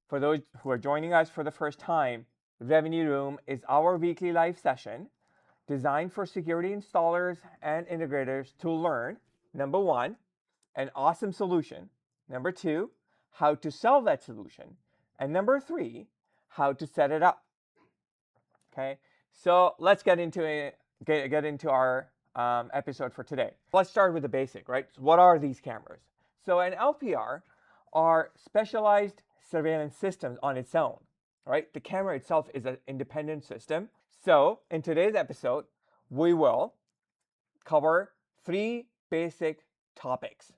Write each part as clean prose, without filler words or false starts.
For those who are joining us for the first time, Revenue Room is our weekly live session designed for security installers and integrators to learn, number one, an awesome solution, number two, how to sell that solution, and number three, how to set it up. Okay, so let's get into our episode for today. Let's start with the basic, right? So what are these cameras? So an LPR are specialized surveillance systems on its own, right? The camera itself is an independent system. So in today's episode, we will cover three basic topics,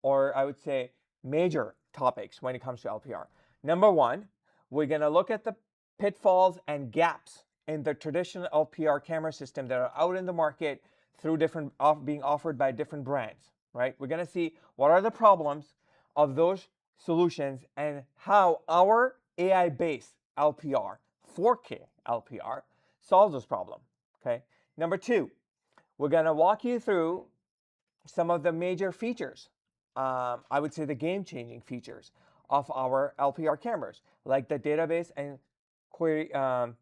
or I would say major topics when it comes to LPR. Number one, we're going to look at the pitfalls and gaps in the traditional LPR camera system that are out in the market through different being offered by different brands, right? We're going to see what are the problems of those solutions and how our AI-based LPR, 4K LPR, solves those problems, okay? Number two, we're going to walk you through some of the major features, I would say the game-changing features of our LPR cameras, like the database and query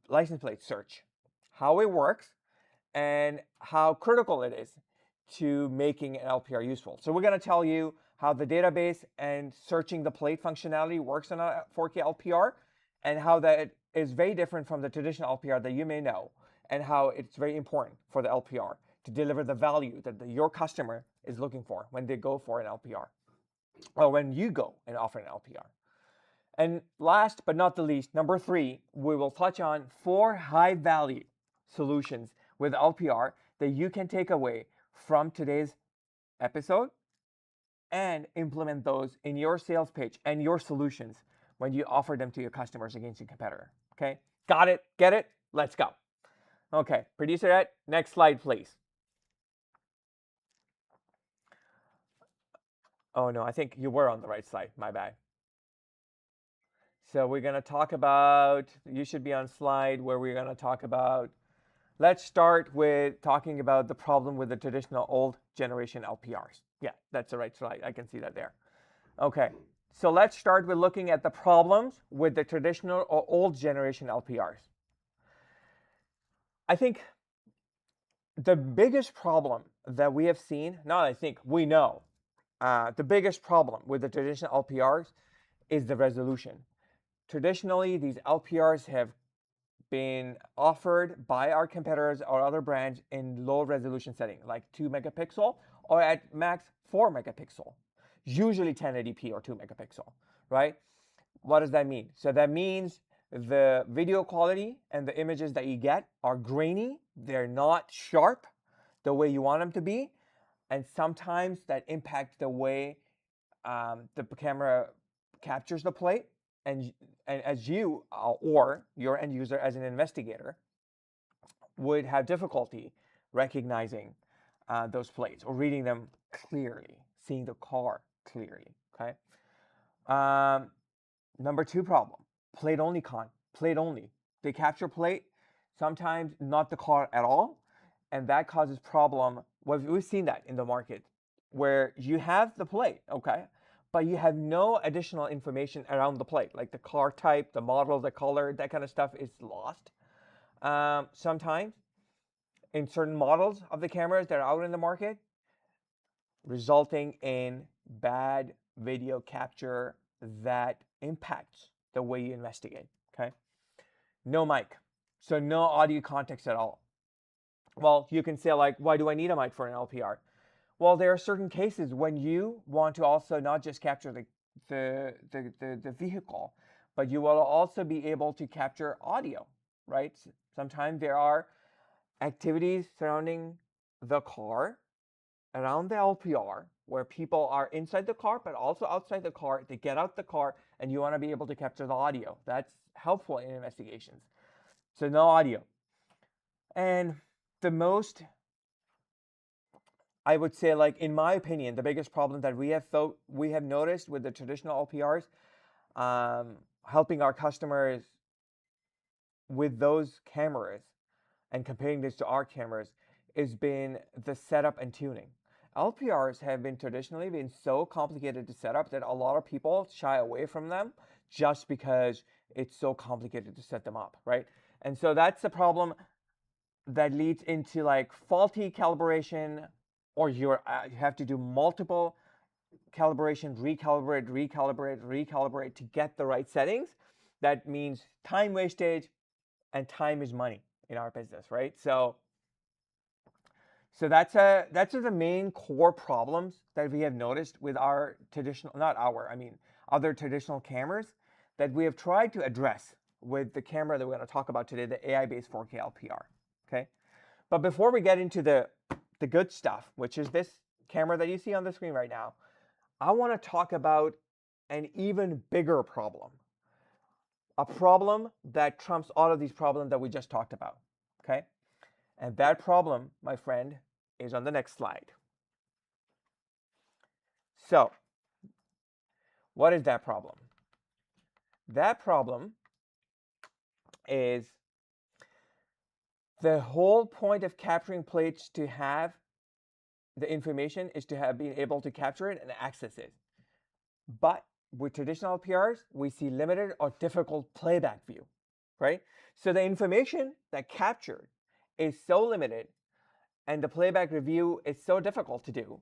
license plate search, how it works, and how critical it is to making an LPR useful. So we're going to tell you how the database and searching the plate functionality works on a 4K LPR, and how that is very different from the traditional LPR that you may know, and how it's very important for the LPR to deliver the value that your customer is looking for when they go for an LPR, or when you go and offer an LPR. And last but not the least, number three, we will touch on 4 high-value solutions with LPR that you can take away from today's episode and implement those in your sales pitch and your solutions when you offer them to your customers against your competitor. Okay, got it? Get it? Let's go. Okay, producer Ed, next slide, please. Oh no, I think you were on the right slide. My bad. So we're going to talk about, you should be on slide where we're going to talk about, let's start with talking about the problem with the traditional old generation LPRs. Yeah, that's the right slide. I can see that there. Okay, so let's start with looking at the problems with the traditional or old generation LPRs. I think the biggest problem that we have seen, not I think, we know, the biggest problem with the traditional LPRs is the resolution. Traditionally, these LPRs have been offered by our competitors or other brands in low resolution setting, like 2 megapixel or at max 4 megapixel, usually 1080p or 2 megapixel, right? What does that mean? So that means the video quality and the images that you get are grainy. They're not sharp the way you want them to be. And sometimes that impacts the way the camera captures the plate. And as you or your end user as an investigator would have difficulty recognizing those plates or reading them clearly, seeing the car clearly, okay? Number two problem, plate only plate only. They capture plate, sometimes not the car at all, and that causes problem. Well, we've seen that in the market where you have the plate, okay, but you have no additional information around the plate, like the car type, the model, the color, that kind of stuff is lost. Sometimes in certain models of the cameras that are out in the market, resulting in bad video capture that impacts the way you investigate, okay? No mic, so no audio context at all. Well, you can say like, why do I need a mic for an LPR? Well, there are certain cases when you want to also not just capture the vehicle, but you will also be able to capture audio, right? Sometimes there are activities surrounding the car around the LPR where people are inside the car but also outside the car. They get out the car and you want to be able to capture the audio. That's helpful in investigations. So no audio. And the most, I would say, like in my opinion, the biggest problem that we have noticed with the traditional LPRs, helping our customers with those cameras and comparing this to our cameras, has been the setup and tuning. LPRs have been traditionally so complicated to set up that a lot of people shy away from them just because it's so complicated to set them up, right? And so that's a problem that leads into like faulty calibration, or you have to do multiple calibration, recalibrate to get the right settings. That means time wastage, and time is money in our business, right? So that's the main core problems that we have noticed with our traditional, not our, I mean other traditional cameras that we have tried to address with the camera that we're going to talk about today, the AI-based 4K LPR. Okay, but before we get into the good stuff, which is this camera that you see on the screen right now, I want to talk about an even bigger problem, a problem that trumps all of these problems that we just talked about. Okay, and that problem, my friend, is on the next slide. So, what is that problem? That problem is the whole point of capturing plates to have the information is to have been able to capture it and access it. But with traditional LPRs, we see limited or difficult playback view, right? So the information that captured is so limited and the playback review is so difficult to do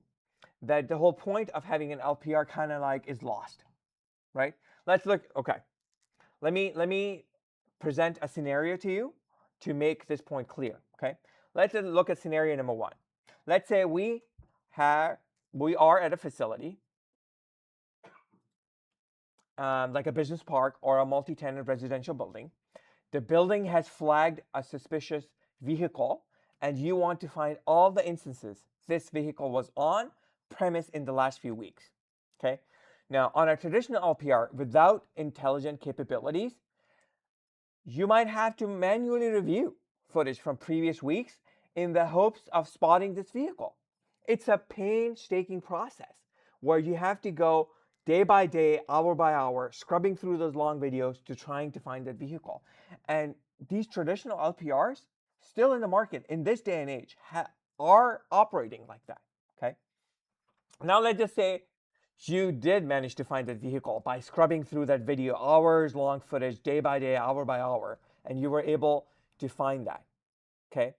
that the whole point of having an LPR kind of like is lost, right? Let's look, okay. Let me present a scenario to you to make this point clear, okay? Let's look at scenario number one. Let's say we are at a facility, like a business park or a multi-tenant residential building. The building has flagged a suspicious vehicle, and you want to find all the instances this vehicle was on premise in the last few weeks. Okay. Now, on a traditional LPR without intelligent capabilities, you might have to manually review footage from previous weeks in the hopes of spotting this vehicle. It's a painstaking process where you have to go day by day, hour by hour, scrubbing through those long videos to trying to find that vehicle. And these traditional LPRs, still in the market in this day and age, are operating like that. Okay. Now let's just say you did manage to find that vehicle by scrubbing through that video, hours long footage, day by day, hour by hour, and you were able to find that. Okay.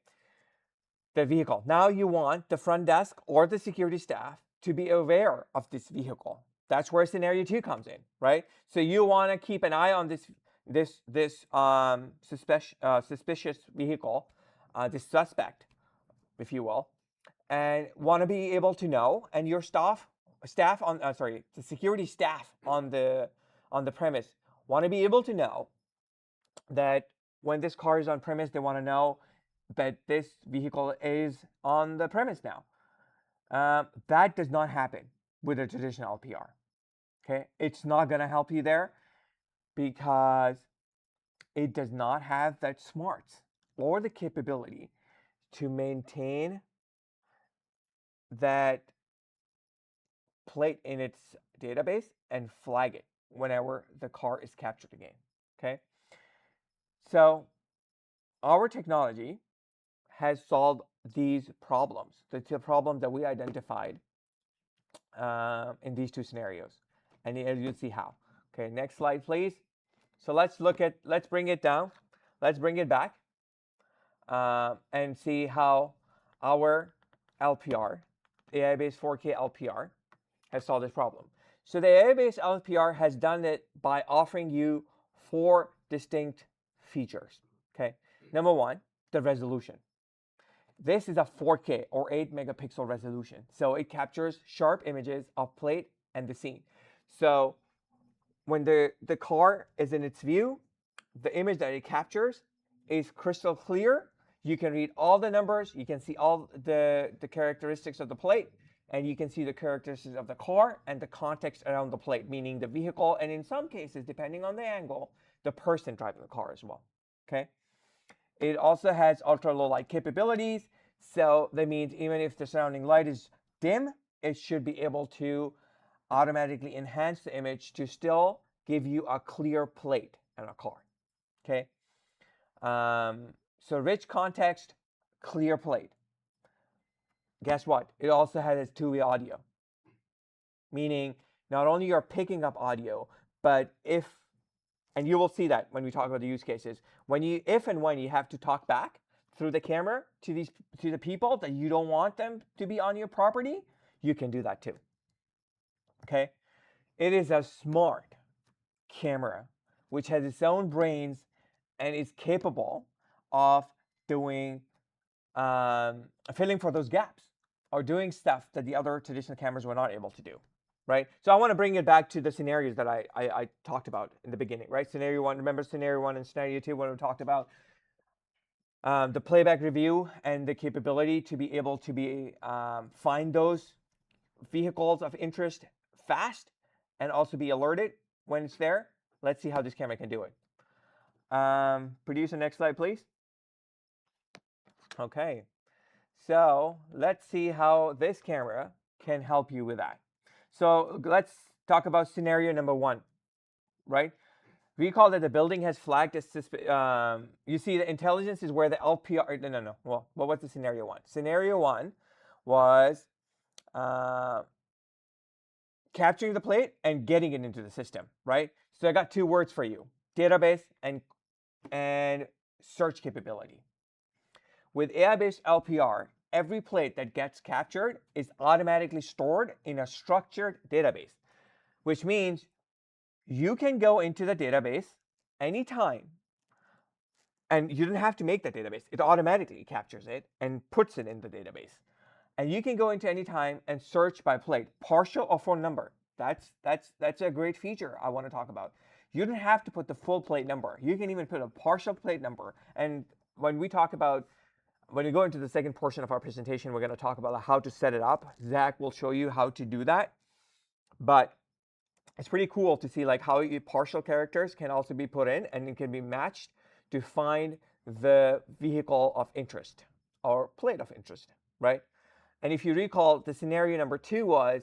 The vehicle. Now you want the front desk or the security staff to be aware of this vehicle. That's where scenario 2 comes in, right? So you want to keep an eye on this suspicious vehicle, this suspect, if you will, and want to be able to know, and your staff on the security staff on the premise want to be able to know that when this car is on premise, they want to know that this vehicle is on the premise now. That does not happen with a traditional LPR. Okay, it's not going to help you there because it does not have that smarts or the capability to maintain that plate in its database and flag it whenever the car is captured again. Okay, so our technology has solved these problems, the problems that we identified in these two scenarios, and as you'll see how. Okay, next slide, please. So let's bring it down, let's bring it back, and see how our LPR, AI-based 4K LPR, has solved this problem. So the AI-based LPR has done it by offering you 4 distinct features. Okay, number one, the resolution. This is a 4K or 8 megapixel resolution. So it captures sharp images of plate and the scene. So when the car is in its view, the image that it captures is crystal clear. You can read all the numbers, you can see all the characteristics of the plate, and you can see the characteristics of the car and the context around the plate, meaning the vehicle, and in some cases, depending on the angle, the person driving the car as well. Okay. It also has ultra low light capabilities. So that means even if the surrounding light is dim, it should be able to automatically enhance the image to still give you a clear plate and a car. Okay. So rich context, clear plate. Guess what? It also has two-way audio, meaning not only you're picking up audio, but if And you will see that when we talk about the use cases. If and when you have to talk back through the camera to the people that you don't want them to be on your property, you can do that too. Okay? It is a smart camera which has its own brains and is capable of doing filling for those gaps or doing stuff that the other traditional cameras were not able to do, right? So I want to bring it back to the scenarios that I talked about in the beginning, right? Scenario one, remember scenario one and scenario two when we talked about the playback review and the capability to be able to find those vehicles of interest fast and also be alerted when it's there. Let's see how this camera can do it. Producer, next slide, please. Okay. So let's see how this camera can help you with that. So let's talk about scenario number one, right? Recall that the building has flagged as you see the intelligence is where the LPR, no. Well, what was the scenario one? Scenario one was capturing the plate and getting it into the system, right? So I got two words for you, database and search capability. With AI-based LPR, every plate that gets captured is automatically stored in a structured database, which means you can go into the database anytime, and you don't have to make that database. It automatically captures it and puts it in the database. And you can go into any time and search by plate, partial or full number. That's a great feature I want to talk about. You don't have to put the full plate number. You can even put a partial plate number. And when we go into the second portion of our presentation, we're going to talk about how to set it up. Zach will show you how to do that. But it's pretty cool to see like how partial characters can also be put in and it can be matched to find the vehicle of interest or plate of interest, right? And if you recall, the scenario number two was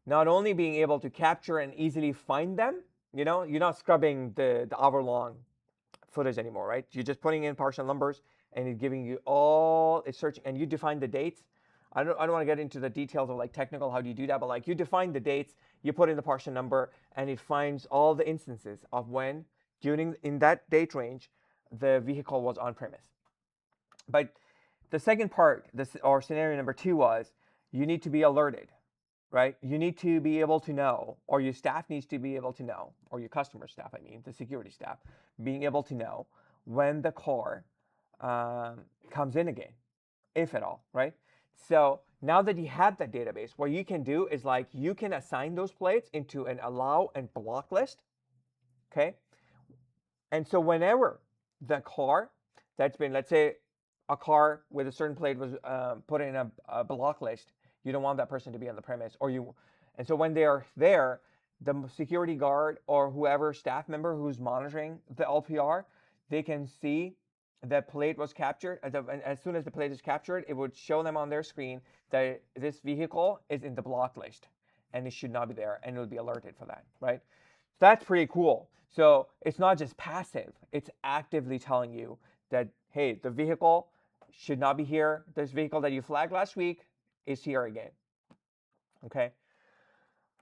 not only being able to capture and easily find them, you're not scrubbing the hour-long footage anymore, right? You're just putting in partial numbers and it's giving you it's searching, and you define the dates. I don't want to get into the details of like technical, how do you do that, but like you define the dates, you put in the partial number, and it finds all the instances of when in that date range the vehicle was on premise. But the second part, or scenario number two, was you need to be alerted, right? You need to be able to know, or your staff needs to be able to know, or your customer staff, the security staff, being able to know when the car comes in again, if at all, right? So now that you have that database, what you can do is like you can assign those plates into an allow and block list, okay? And so whenever the car that's been, let's say, a car with a certain plate was put in a block list, you don't want that person to be on the premise, and so when they are there, the security guard or whoever staff member who's monitoring the LPR, they can see that plate was captured. And as soon as the plate is captured, it would show them on their screen that this vehicle is in the block list and it should not be there, and it'll be alerted for that, right? That's pretty cool. So it's not just passive, it's actively telling you that, hey, the vehicle should not be here. This vehicle that you flagged last week is here again. Okay.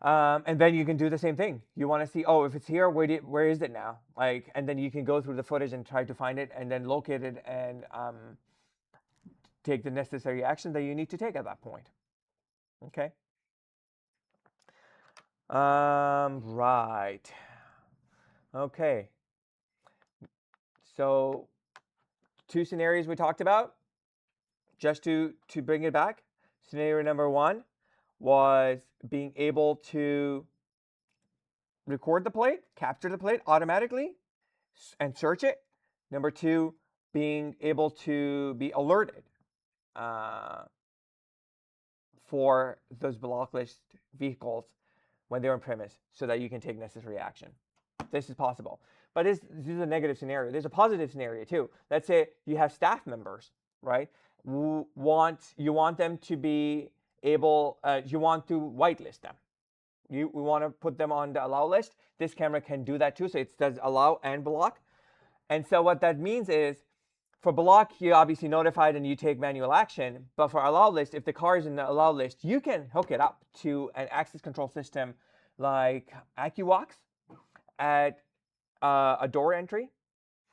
And then you can do the same thing. You want to see, oh, if it's here, where is it now? And then you can go through the footage and try to find it and then locate it and take the necessary action that you need to take at that point. Okay. Right. Okay. So 2 scenarios we talked about. Just to bring it back, scenario number 1 was being able to record the plate, capture the plate automatically, and search it. Number 2, being able to be alerted for those block list vehicles when they're on premise so that you can take necessary action. This is possible. But this is a negative scenario. There's a positive scenario too. Let's say you have staff members, right? You want them to be able, you want to whitelist them. We want to put them on the allow list. This camera can do that too. So it does allow and block. And so what that means is, for block, you obviously notified and you take manual action. But for allow list, if the car is in the allow list, you can hook it up to an access control system like AccuVox at a door entry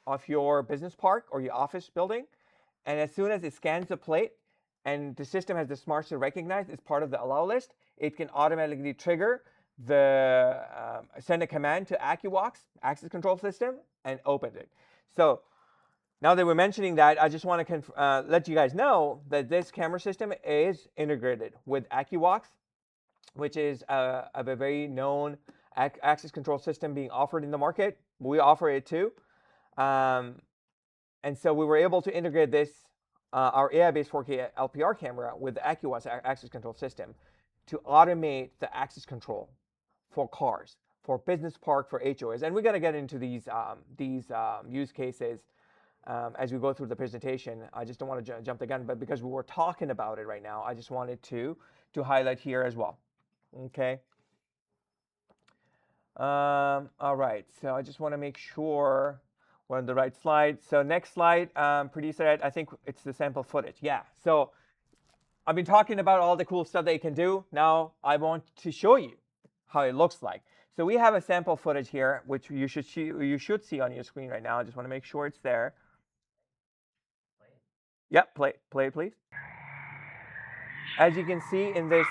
of your business park or your office building, and as soon as it scans the plate and the system has the smarts to recognize it's part of the allow list, it can automatically trigger the send a command to AccuWalks, access control system, and open it. So now that we're mentioning that, I just want to let you guys know that this camera system is integrated with AccuWalks, which is a very known access control system being offered in the market. We offer it too. And so we were able to integrate this, our AI-based 4K LPR camera with the AccuWatch access control system to automate the access control for cars, for business park, for HOAs. And we're going to get into these use cases as we go through the presentation. I just don't want to jump the gun, but because we were talking about it right now, I just wanted to highlight here as well. Okay. All right. So I just want to make sure we're on the right slide. So next slide, producer, I think it's the sample footage. Yeah. So I've been talking about all the cool stuff that you can do. Now I want to show you how it looks like. So we have a sample footage here, which you should see on your screen right now. I just want to make sure it's there. Yep, play please. As you can see in this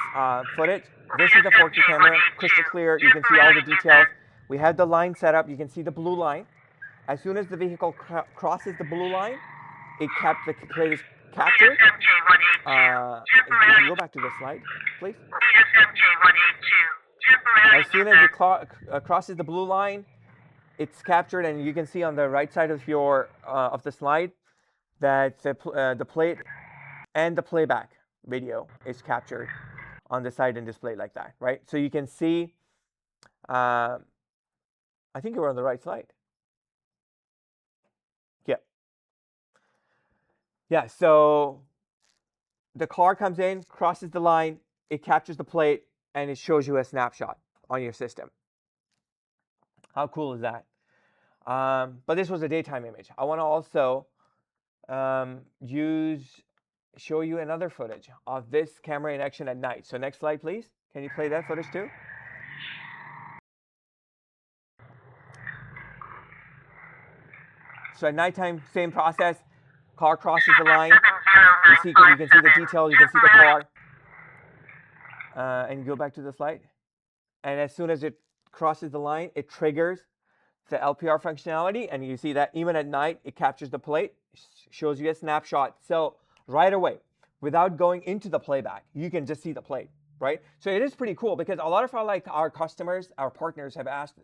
footage, this is the 4K camera, crystal clear. You can see all the details. We have the line set up. You can see the blue line. As soon as the vehicle crosses the blue line, the plate is captured. If you go back to the slide, please. As soon as it crosses the blue line, it's captured, and you can see on the right side of your of the slide that the plate and the playback video is captured on the side and displayed like that, right? So you can see, I think you were on the right slide. Yeah. Yeah, so the car comes in, crosses the line, it captures the plate, and it shows you a snapshot on your system. How cool is that? But this was a daytime image. I want to also show you another footage of this camera in action at night. So next slide, please. Can you play that footage too? So at nighttime, same process. Car crosses the line. You can see the detail. You can see the car. And go back to the slide. And as soon as it crosses the line, it triggers the LPR functionality. And you see that even at night, it captures the plate, shows you a snapshot. So right away, without going into the playback, you can just see the plate, right? So it is pretty cool because a lot of our customers, our partners have asked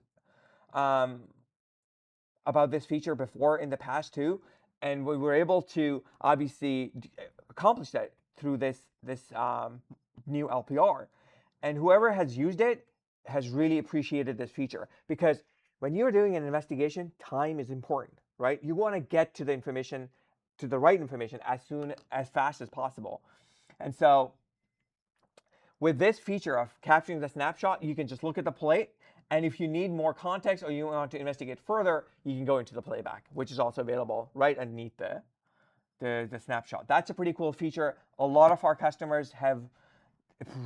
about this feature before in the past too, and we were able to obviously accomplish that through this new LPR. And whoever has used it has really appreciated this feature, because when you're doing an investigation, time is important, right? You want to get to the information, to the right information as fast as possible. And so with this feature of capturing the snapshot, you can just look at the plate, and if you need more context or you want to investigate further, you can go into the playback, which is also available right underneath the snapshot. That's a pretty cool feature. A lot of our customers have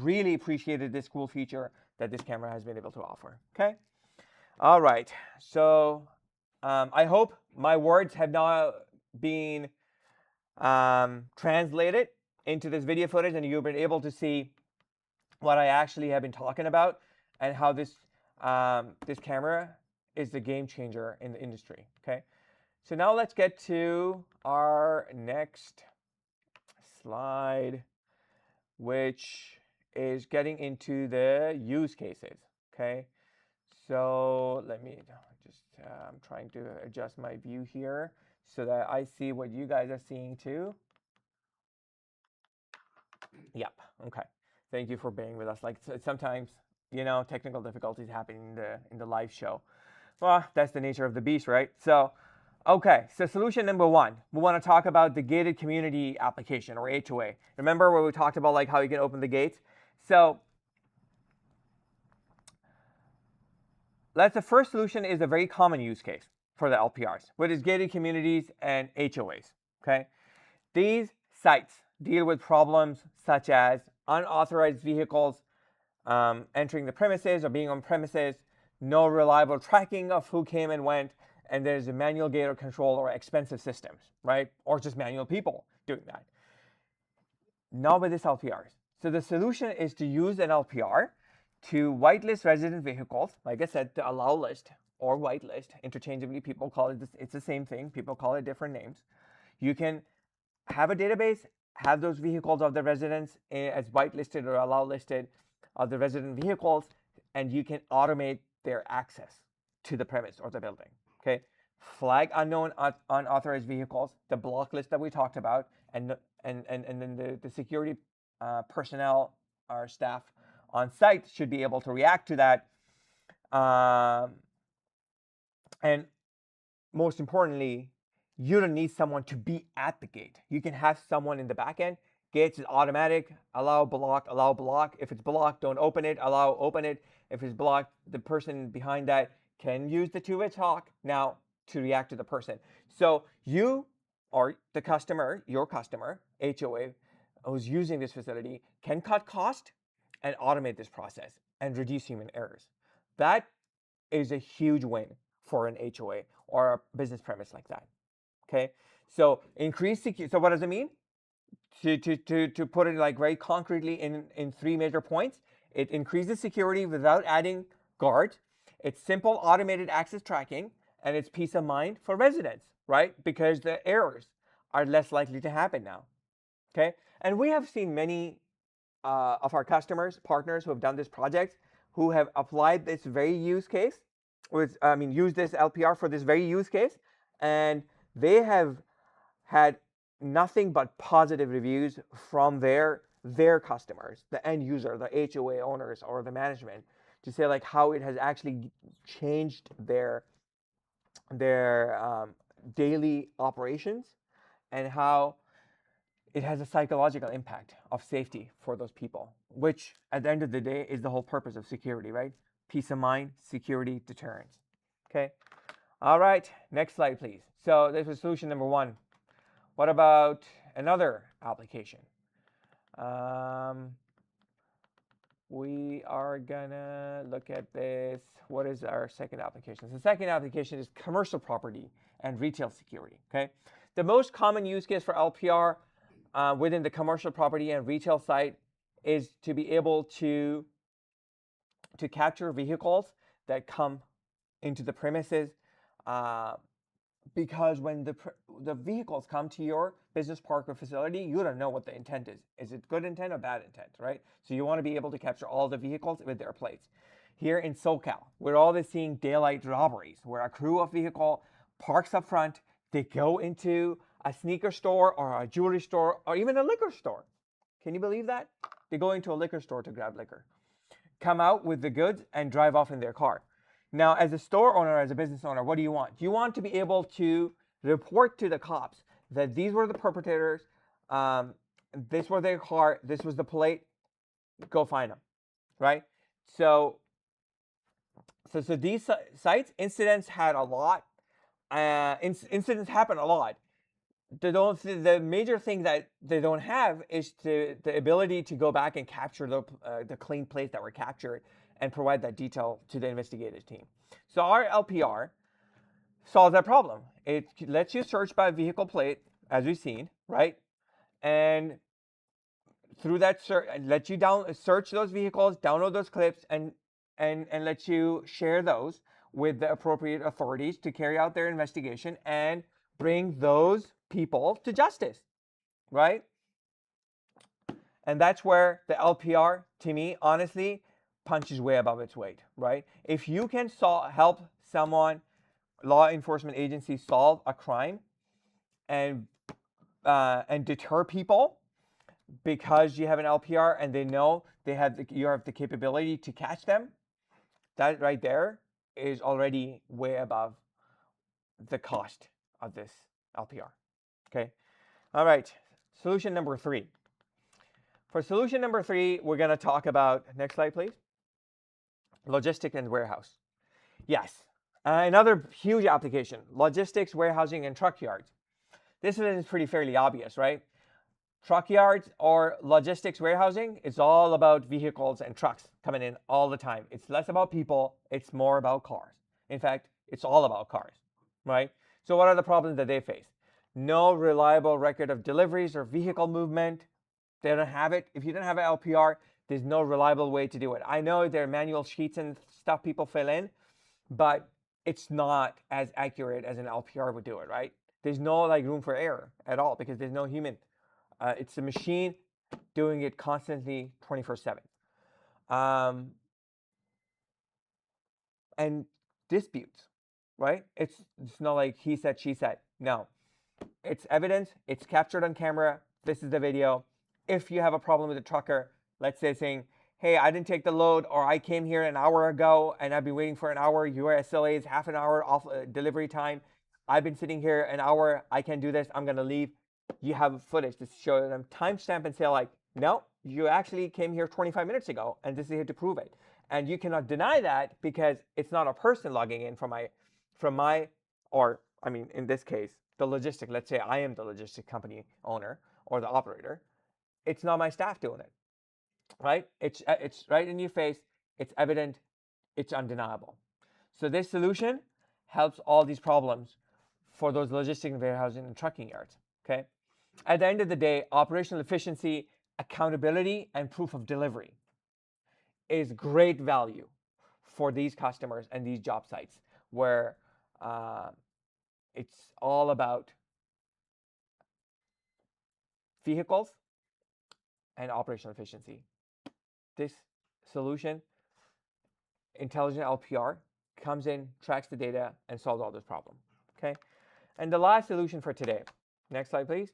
really appreciated this cool feature that this camera has been able to offer. Okay. All right. So I hope my words have now been translated into this video footage, and you've been able to see what I actually have been talking about and how this camera is the game changer in the industry. Okay. So now let's get to our next slide, which is getting into the use cases. Okay. So let me just, I'm trying to adjust my view here so that I see what you guys are seeing too. Yep. Okay. Thank you for being with us. Like sometimes, you know, technical difficulties happen in the live show. Well, that's the nature of the beast, right? So, okay. So solution number one, we want to talk about the gated community application, or HOA. Remember where we talked about like how you can open the gates? So the first solution is a very common use case for the LPRs, which is gated communities and HOAs. Okay, these sites deal with problems such as unauthorized vehicles entering the premises or being on premises, no reliable tracking of who came and went, and there's a manual gator control or expensive systems, right? Or just manual people doing that. Not with this LPRs. So the solution is to use an LPR to whitelist resident vehicles, like I said, to allow list or whitelist. Interchangeably, people call it this, it's the same thing. People call it different names. You can have a database, have those vehicles of the residents as whitelisted or allow listed of the resident vehicles, and you can automate their access to the premise or the building. Okay, flag unknown unauthorized vehicles, the block list that we talked about, and then the security personnel or staff on site should be able to react to that. And most importantly, you don't need someone to be at the gate. You can have someone in the back end. Gates is automatic. Allow block, allow block. If it's blocked, don't open it. Allow open it. If it's blocked, the person behind that can use the two-way talk now to react to the person. So you or the customer, your customer, HOA, who's using this facility can cut cost and automate this process and reduce human errors. That is a huge win for an HOA or a business premise like that. Okay, so increase security. So what does it mean? To put it like very concretely in three major points, it increases security without adding guards. It's simple automated access tracking, and it's peace of mind for residents, right? Because the errors are less likely to happen now. Okay, and we have seen many of our customers, partners who have done this project, who have applied this very use case, use this LPR for this very use case, and they have had nothing but positive reviews from their customers, the end user, the HOA owners or the management, to say like how it has actually changed their daily operations and how it has a psychological impact of safety for those people, which at the end of the day is the whole purpose of security, right? Peace of mind, security, deterrence. Okay. All right. Next slide, please. So this was solution number one. What about another application? We are gonna look at this. What is our second application? So the second application is commercial property and retail security. Okay. The most common use case for LPR within the commercial property and retail site is to be able to capture vehicles that come into the premises, because when the vehicles come to your business park or facility, you don't know what the intent is. Is it good intent or bad intent, right? So you want to be able to capture all the vehicles with their plates. Here in SoCal, we're always seeing daylight robberies where a crew of vehicle parks up front, they go into a sneaker store or a jewelry store or even a liquor store. Can you believe that? They go into a liquor store to grab liquor, come out with the goods and drive off in their car. Now, as a store owner, as a business owner, what do you want? You want to be able to report to the cops that these were the perpetrators, this was their car, this was the plate, go find them, right? So these sites, incidents had a lot. Incidents happen a lot. The major thing that they don't have is the ability to go back and capture the clean plates that were captured and provide that detail to the investigative team. So our LPR solves that problem. It lets you search by vehicle plate, as we've seen, right? And through that search, let you search those vehicles, download those clips, and let you share those with the appropriate authorities to carry out their investigation and bring those people to justice, right? And that's where the LPR, to me, honestly, punches way above its weight, right? If you can help someone, law enforcement agency, solve a crime and deter people because you have an LPR and they know you have the capability to catch them, that right there is already way above the cost of this LPR. Okay. All right. Solution number three. For solution number three, we're going to talk about, next slide, please. Logistics and warehouse. Yes. Another huge application, logistics, warehousing, and truck yards. This is pretty fairly obvious, right? Truck yards or logistics warehousing, it's all about vehicles and trucks coming in all the time. It's less about people, it's more about cars. In fact, it's all about cars, right? So what are the problems that they face? No reliable record of deliveries or vehicle movement. They don't have it. If you don't have an LPR, there's no reliable way to do it. I know there are manual sheets and stuff people fill in, but it's not as accurate as an LPR would do it, right? There's no like room for error at all because there's no human. It's a machine doing it constantly 24/7. And disputes, right? It's not like he said, she said. No, it's evidence. It's captured on camera. This is the video. If you have a problem with a trucker, let's say saying, hey, I didn't take the load, or I came here an hour ago and I've been waiting for an hour. Your SLA is half an hour off delivery time. I've been sitting here an hour. I can't do this. I'm going to leave. You have footage to show them, timestamp, and say like, no, you actually came here 25 minutes ago, and this is here to prove it. And you cannot deny that because it's not a person logging in from my, or I mean, in this case, the logistic. Let's say I am the logistic company owner or the operator. It's not my staff doing it, right? It's right in your face. It's evident. It's undeniable. So this solution helps all these problems for those logistic and warehousing and trucking yards. Okay. At the end of the day, operational efficiency, accountability, and proof of delivery is great value for these customers and these job sites where it's all about vehicles and operational efficiency. This solution, intelligent LPR, comes in, tracks the data, and solves all this problem. Okay. And the last solution for today, next slide, please,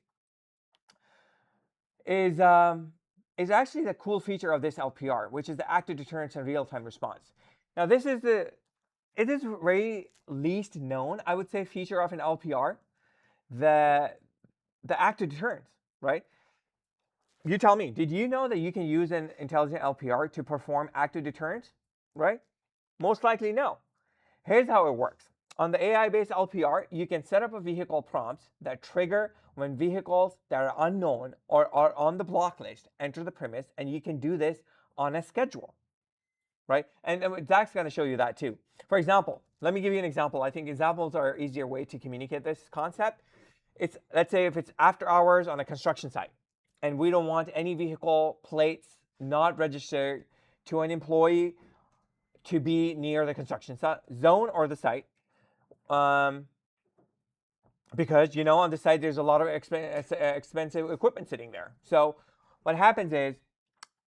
is actually the cool feature of this LPR, which is the active deterrence and real-time response. Now, it is very least known, I would say, feature of an LPR, the active deterrence, right? You tell me, did you know that you can use an intelligent LPR to perform active deterrence, right? Most likely no. Here's how it works. On the AI-based LPR, you can set up a vehicle prompts that trigger when vehicles that are unknown or are on the block list enter the premise, and you can do this on a schedule, right? And Zach's going to show you that too. For example, let me give you an example. I think examples are an easier way to communicate this concept. Let's say if it's after hours on a construction site, and we don't want any vehicle plates not registered to an employee to be near the construction zone or the site, because on the site there's a lot of expensive equipment sitting there. So what happens is,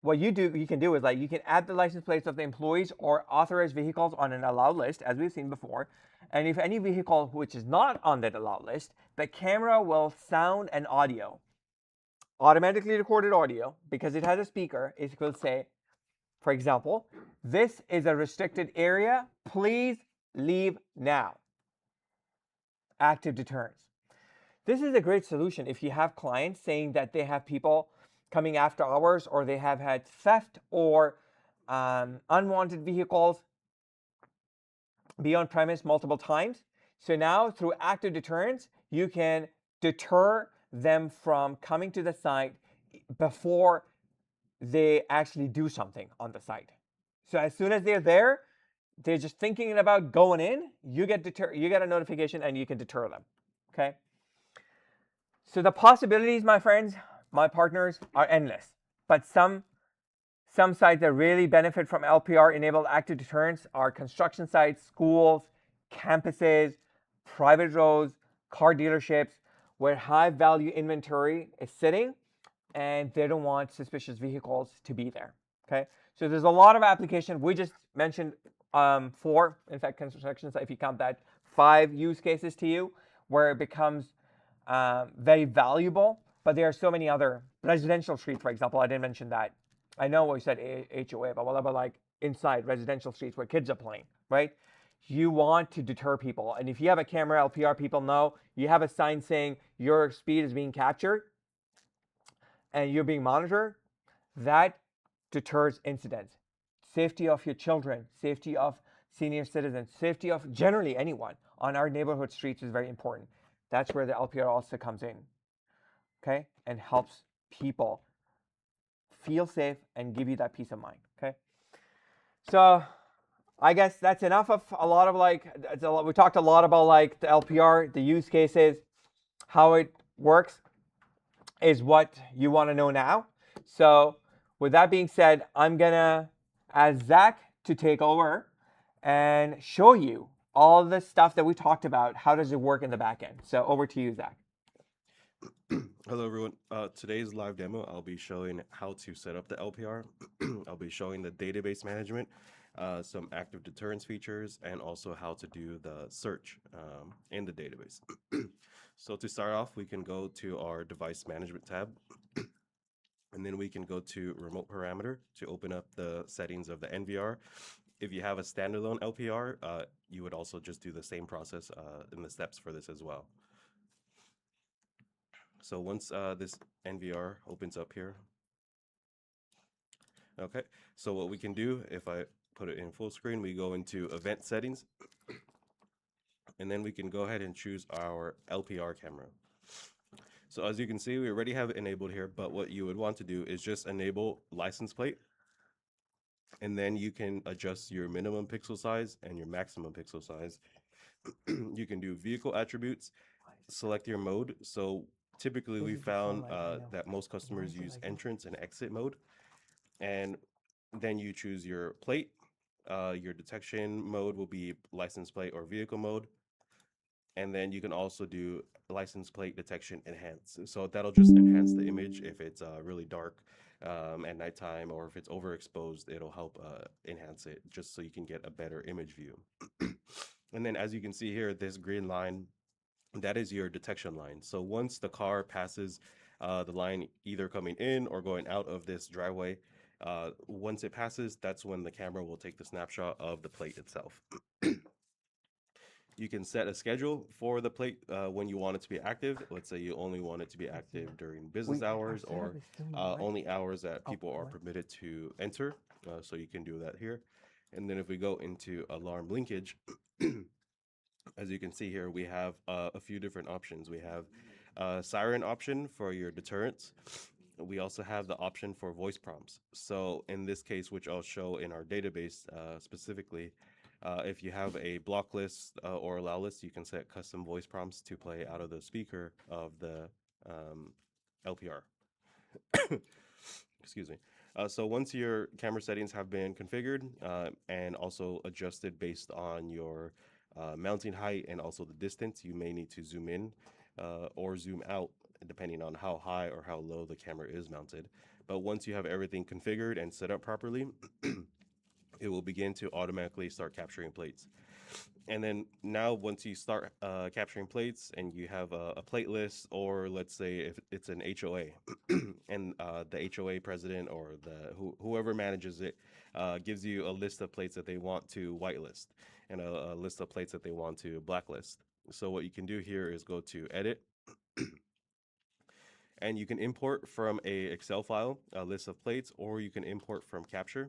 what you can do is like you can add the license plates of the employees or authorized vehicles on an allowed list, as we've seen before. And if any vehicle which is not on that allowed list, the camera will sound and audio, automatically recorded audio, because it has a speaker. It will say, for example, this is a restricted area. Please leave now. Active deterrence. This is a great solution if you have clients saying that they have people coming after hours, or they have had theft or unwanted vehicles be on premise multiple times. So now through active deterrence, you can deter them from coming to the site before they actually do something on the site. So as soon as they're there, they're just thinking about going in, you get a notification and you can deter them. Okay. So the possibilities, my friends, my partners, are endless. But some sites that really benefit from LPR-enabled active deterrence are construction sites, schools, campuses, private roads, car dealerships, where high-value inventory is sitting, and they don't want suspicious vehicles to be there. Okay, so there's a lot of application. We just mentioned 4, in fact, construction site, if you count that, 5 use cases to you, where it becomes very valuable. But there are so many other residential streets, for example. I didn't mention that. I know we said HOA, but what about like inside residential streets where kids are playing, right? You want to deter people. And if you have a camera, LPR, people know you have a sign saying your speed is being captured and you're being monitored. That deters incidents. Safety of your children, safety of senior citizens, safety of generally anyone on our neighborhood streets is very important. That's where the LPR also comes in, okay, and helps people feel safe and give you that peace of mind. Okay. So I guess that's enough of a lot of we talked a lot about like the LPR, the use cases, how it works is what you want to know now. So with that being said, I'm gonna ask Zach to take over and show you all the stuff that we talked about. How does it work in the back end? So over to you, Zach. Hello, everyone. Today's live demo, I'll be showing how to set up the LPR. I'll be showing the database management, some active deterrence features, and also how to do the search in the database. So to start off, we can go to our device management tab, and then we can go to remote parameter to open up the settings of the NVR. If you have a standalone LPR, you would also just do the same process in the steps for this as well. So once this NVR opens up here, okay, so what we can do, if I put it in full screen, we go into event settings, and then we can go ahead and choose our LPR camera. So as you can see, we already have it enabled here, but what you would want to do is just enable license plate, and then you can adjust your minimum pixel size and your maximum pixel size. You can do vehicle attributes, select your mode. So typically we found that most customers use entrance and exit mode, and then you choose your plate. Your detection mode will be license plate or vehicle mode. And then you can also do license plate detection enhance. So that'll just enhance the image if it's really dark at nighttime, or if it's overexposed, it'll help enhance it just so you can get a better image view. And then as you can see here, this green line, that is your detection line. So once the car passes the line either coming in or going out of this driveway, once it passes, that's when the camera will take the snapshot of the plate itself. You can set a schedule for the plate when you want it to be active. Let's say you only want it to be active during business hours, or only hours that people are permitted to enter. So you can do that here. And then if we go into alarm linkage, as you can see here, we have a few different options. We have a siren option for your deterrence. We also have the option for voice prompts. So in this case, which I'll show in our database specifically, if you have a block list or allow list, you can set custom voice prompts to play out of the speaker of the LPR. Excuse me. So once your camera settings have been configured and also adjusted based on your mounting height and also the distance, you may need to zoom in or zoom out depending on how high or how low the camera is mounted. But once you have everything configured and set up properly, it will begin to automatically start capturing plates. And then now, once you start capturing plates and you have a plate list, or let's say if it's an HOA, and the HOA president or whoever manages it gives you a list of plates that they want to whitelist and a list of plates that they want to blacklist. So what you can do here is go to edit, and you can import from a Excel file a list of plates, or you can import from capture.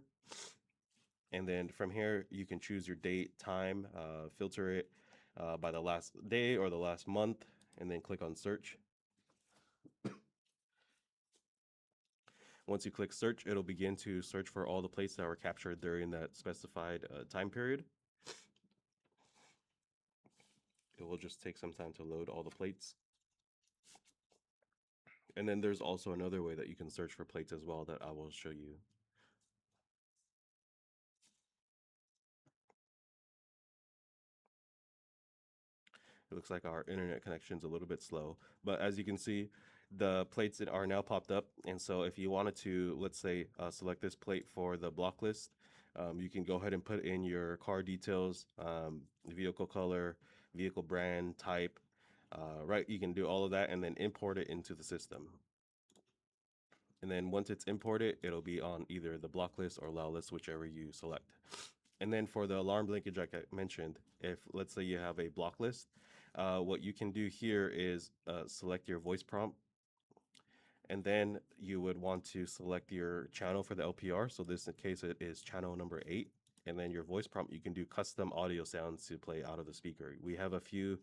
And then from here, you can choose your date, time, filter it by the last day or the last month, and then click on search. Once you click search, it'll begin to search for all the plates that were captured during that specified time period. It will just take some time to load all the plates. And then there's also another way that you can search for plates as well that I will show you. It looks like our internet connection is a little bit slow, but as you can see, the plates that are now popped up. And so if you wanted to, let's say, select this plate for the block list, you can go ahead and put in your car details, vehicle color, vehicle brand, type, right? You can do all of that and then import it into the system. And then once it's imported, it'll be on either the block list or allow list, whichever you select. And then for the alarm linkage, like I mentioned, if let's say you have a block list, what you can do here is select your voice prompt, and then you would want to select your channel for the LPR. So this case it is channel number 8. And then your voice prompt, you can do custom audio sounds to play out of the speaker. We have a few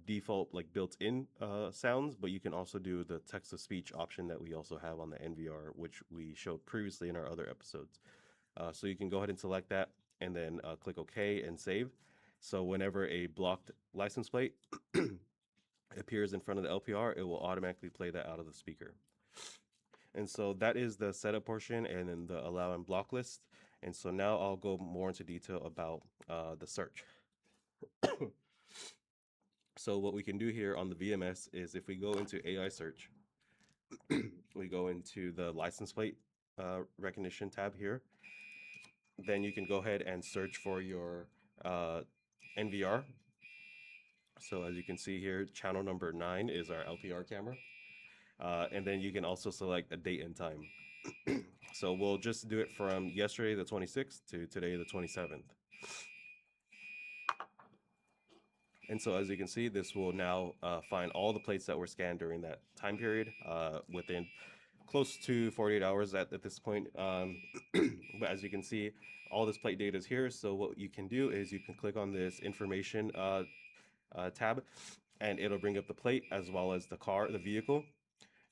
default like built-in sounds, but you can also do the text-to-speech option that we also have on the NVR, which we showed previously in our other episodes. So you can go ahead and select that and then click OK and save. So whenever a blocked license plate appears in front of the LPR, it will automatically play that out of the speaker. And so that is the setup portion and then the allow and block list. And so now I'll go more into detail about the search. So what we can do here on the VMS is if we go into AI search, we go into the license plate recognition tab here, then you can go ahead and search for your NVR. So as you can see here, channel number 9 is our LPR camera. And then you can also select a date and time. So we'll just do it from yesterday, the 26th, to today, the 27th. And so as you can see, this will now find all the plates that were scanned during that time period within close to 48 hours at this point. But as you can see, all this plate data is here. So what you can do is you can click on this information tab, and it'll bring up the plate as well as the vehicle,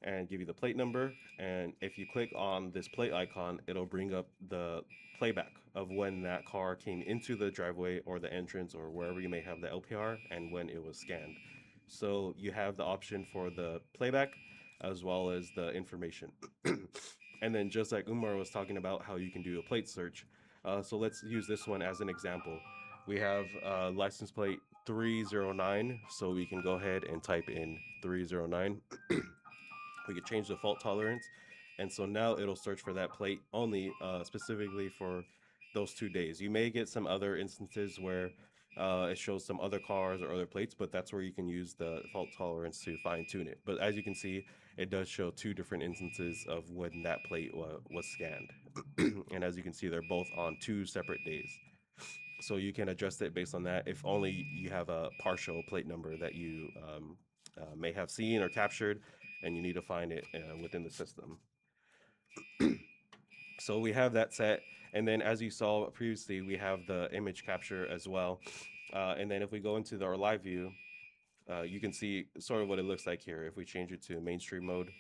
and give you the plate number. And if you click on this plate icon, it'll bring up the playback of when that car came into the driveway or the entrance or wherever you may have the LPR and when it was scanned. So you have the option for the playback as well as the information. And then just like Umar was talking about how you can do a plate search, so let's use this one as an example. We have license plate 309, so we can go ahead and type in 309. We could change the fault tolerance, and so now it'll search for that plate only specifically for those 2 days. You may get some other instances where it shows some other cars or other plates, but that's where you can use the fault tolerance to fine tune it. But as you can see, it does show 2 different instances of when that plate was scanned. And as you can see, they're both on 2 separate days. So you can adjust it based on that if only you have a partial plate number that you may have seen or captured and you need to find it within the system. So we have that set. And then as you saw previously, we have the image capture as well. And then if we go into our live view, you can see sort of what it looks like here. If we change it to mainstream mode,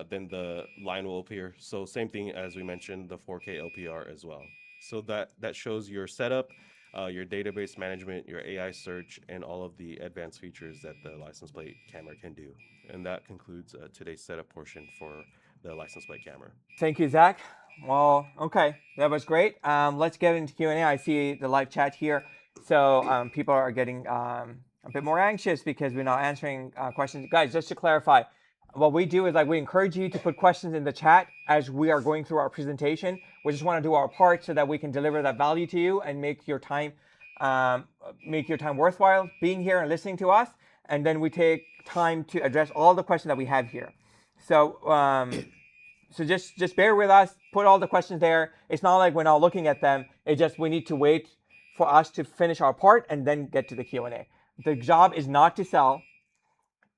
then the line will appear. So same thing as we mentioned, the 4K LPR as well. So that shows your setup, your database management, your AI search, and all of the advanced features that the license plate camera can do. And that concludes today's setup portion for the license plate camera. Thank you, Zach. Well, okay, that was great. Let's get into Q&A. I see the live chat here. So people are getting a bit more anxious because we're not answering questions. Guys, just to clarify, what we do is like we encourage you to put questions in the chat as we are going through our presentation. We just want to do our part so that we can deliver that value to you and make your time worthwhile being here and listening to us. And then we take time to address all the questions that we have here. So so just bear with us. Put all the questions there. It's not like we're not looking at them. It's just we need to wait for us to finish our part and then get to the Q&A. The job is not to sell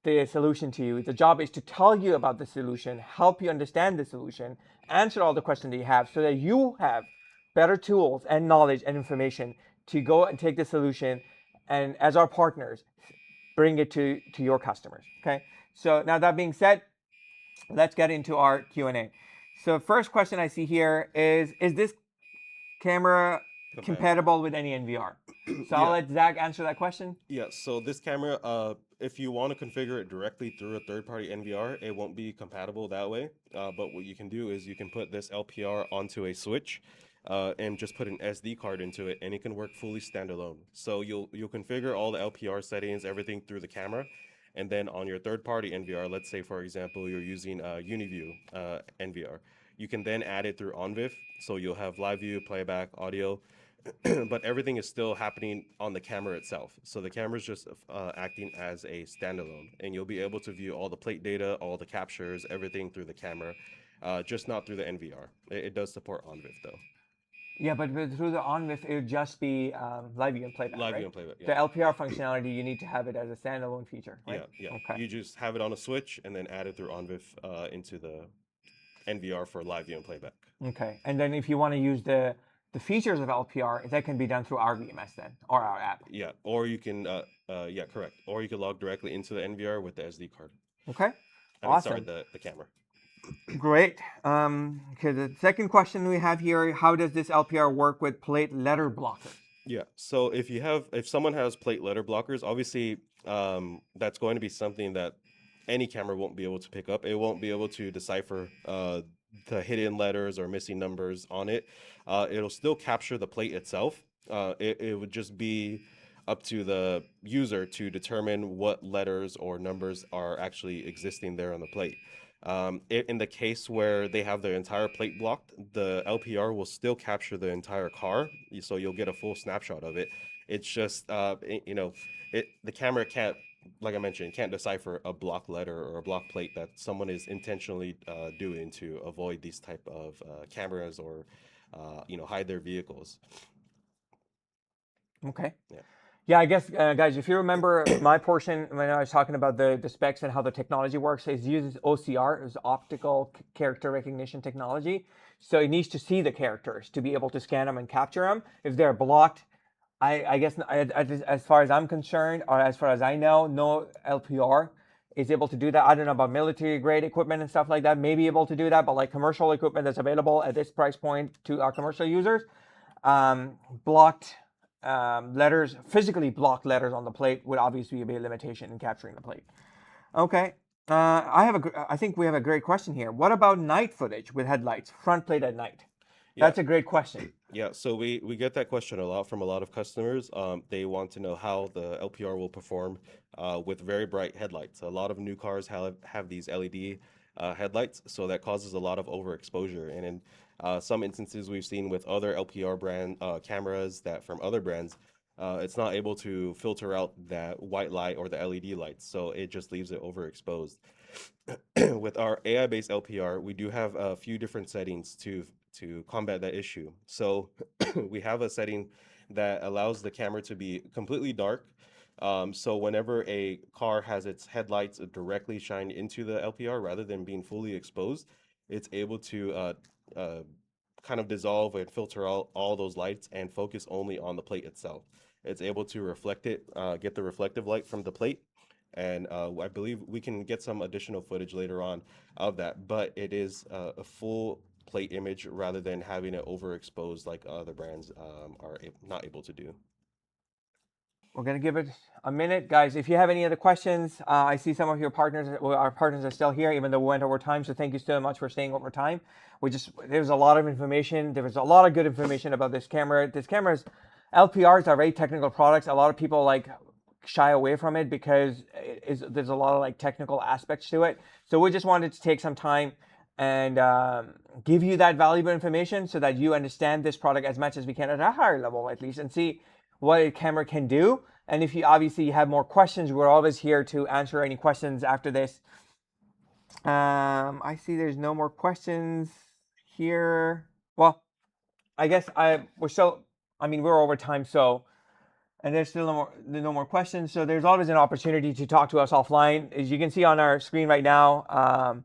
the solution to you. The job is to tell you about the solution, help you understand the solution, answer all the questions that you have so that you have better tools and knowledge and information to go and take the solution and as our partners, bring it to your customers. Okay. So now that being said, let's get into our Q&A. So first question I see here is this camera compatible with any NVR? So I'll let Zach answer that question. Yeah, so this camera, if you want to configure it directly through a third-party NVR, it won't be compatible that way. But what you can do is you can put this LPR onto a switch and just put an SD card into it, and it can work fully standalone. So you'll configure all the LPR settings, everything through the camera, and then on your third-party NVR, let's say for example you're using UniView NVR, you can then add it through OnVIF. So you'll have live view, playback, audio. But everything is still happening on the camera itself. So the camera is just acting as a standalone, and you'll be able to view all the plate data, all the captures, everything through the camera, just not through the NVR. It does support OnVIF though. Yeah, but through the OnVIF, it would just be live view and playback, Live right? view and playback, yeah. The LPR functionality, you need to have it as a standalone feature, right? Yeah. Okay. You just have it on a switch and then add it through OnVIF into the NVR for live view and playback. Okay, and then if you want to use the features of LPR, that can be done through our VMS then, or our app. Yeah, or you can Yeah, correct. Or you could log directly into the NVR with the SD card. Okay, Sorry, awesome. the camera. Great. Okay, the second question we have here, how does this LPR work with plate letter blockers? Yeah. So if someone has plate letter blockers, obviously that's going to be something that any camera won't be able to pick up. It won't be able to decipher the hidden letters or missing numbers on it. It'll still capture the plate itself. It would just be up to the user to determine what letters or numbers are actually existing there on the plate. In the case where they have the entire plate blocked, the LPR will still capture the entire car, so you'll get a full snapshot of it. It's just, the camera can't, like I mentioned, can't decipher a block letter or a block plate that someone is intentionally doing to avoid these type of cameras or, hide their vehicles. Okay. Yeah. Yeah, I guess, guys, if you remember my portion when I was talking about the specs and how the technology works, it uses OCR, it's optical character recognition technology. So it needs to see the characters to be able to scan them and capture them. If they're blocked, I guess as far as I'm concerned, or as far as I know, no LPR is able to do that. I don't know about military grade equipment and stuff like that, may be able to do that, but like commercial equipment that's available at this price point to our commercial users, blocked letters, physically blocked letters on the plate would obviously be a limitation in capturing the plate. Okay. I think we have a great question here. What about night footage with headlights, front plate at night? Yeah. That's a great question. Yeah, so we get that question a lot from a lot of customers. They want to know how the LPR will perform with very bright headlights. A lot of new cars have these LED headlights, so that causes a lot of overexposure. And in some instances, we've seen with other LPR brand cameras that from other brands, it's not able to filter out that white light or the LED lights, so it just leaves it overexposed. With our AI-based LPR, we do have a few different settings to combat that issue. So we have a setting that allows the camera to be completely dark. So whenever a car has its headlights directly shined into the LPR rather than being fully exposed, it's able to uh, kind of dissolve and filter out all those lights and focus only on the plate itself. It's able to reflect it, get the reflective light from the plate, and I believe we can get some additional footage later on of that. But it is a full plate image rather than having it overexposed like other brands are not able to do. We're going to give it a minute. Guys, if you have any other questions, I see some of your partners, well, our partners are still here, even though we went over time. So thank you so much for staying over time. There's a lot of information. There was a lot of good information about this camera. LPRs are very technical products. A lot of people like shy away from it because there's a lot of like technical aspects to it. So we just wanted to take some time and give you that valuable information so that you understand this product as much as we can at a higher level, at least, and see what a camera can do. And if you obviously have more questions, we're always here to answer any questions after this. I see there's no more questions here. Well, I guess we're over time, so, and there's still no more questions. So there's always an opportunity to talk to us offline. As you can see on our screen right now,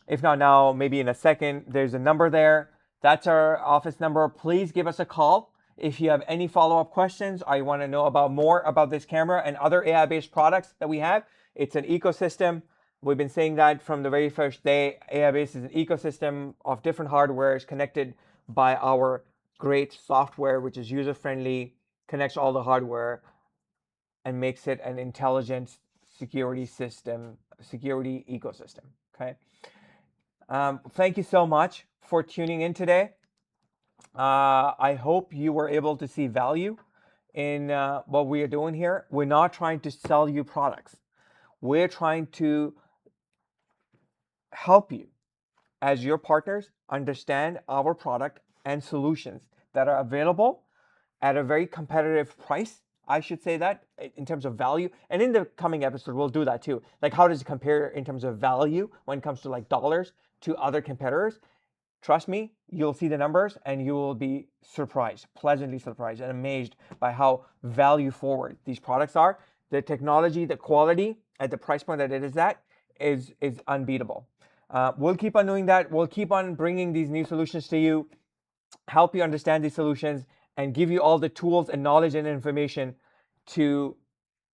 if not now, maybe in a second, there's a number there. That's our office number. Please give us a call if you have any follow-up questions or you want to know about more about this camera and other AI-based products that we have. It's an ecosystem. We've been saying that from the very first day. AI-based is an ecosystem of different hardwares connected by our great software, which is user-friendly, connects all the hardware, and makes it an intelligent security ecosystem. Okay. Thank you so much for tuning in today. I hope you were able to see value in what we are doing here. We're not trying to sell you products. We're trying to help you as your partners understand our product and solutions that are available at a very competitive price. I should say that in terms of value. And in the coming episode, we'll do that too. Like, how does it compare in terms of value when it comes to like dollars to other competitors? Trust me, you'll see the numbers and you will be surprised, pleasantly surprised and amazed by how value forward these products are. The technology, the quality at the price point that it is at is unbeatable. We'll keep on doing that. We'll keep on bringing these new solutions to you, help you understand these solutions, and give you all the tools and knowledge and information to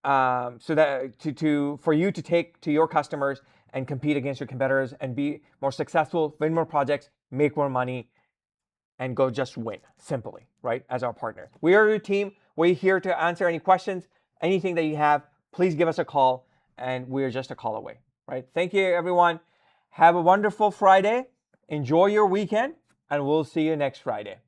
so that for you to take to your customers and compete against your competitors and be more successful, win more projects, make more money, and go just win simply, right? As our partner. We are your team. We're here to answer any questions, anything that you have. Please give us a call, and we're just a call away, right? Thank you, everyone. Have a wonderful Friday. Enjoy your weekend, and we'll see you next Friday.